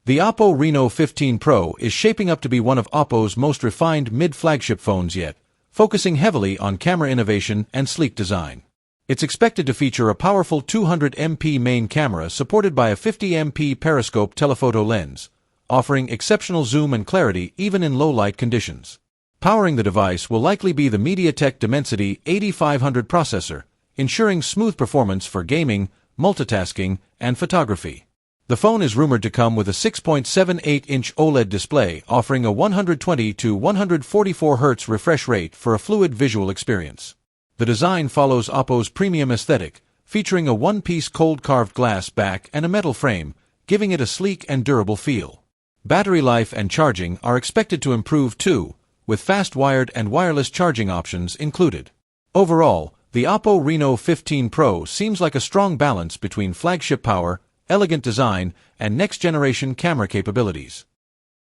The Oppo Reno 15 Pro is shaping up to be one of Oppo's most refined mid-flagship phones yet, focusing heavily on camera innovation and sleek design. It's expected to feature a powerful 200MP main camera supported by a 50MP periscope telephoto lens, offering exceptional zoom and clarity even in low-light conditions. Powering the device will likely be the MediaTek Dimensity 8500 processor, ensuring smooth performance for gaming, multitasking, and photography. The phone is rumored to come with a 6.78-inch OLED display offering a 120 to 144 Hz refresh rate for a fluid visual experience. The design follows Oppo's premium aesthetic, featuring a one-piece cold-carved glass back and a metal frame, giving it a sleek and durable feel. Battery life and charging are expected to improve too, with fast wired and wireless charging options included. Overall, the Oppo Reno 15 Pro seems like a strong balance between flagship power, elegant design, and next-generation camera capabilities.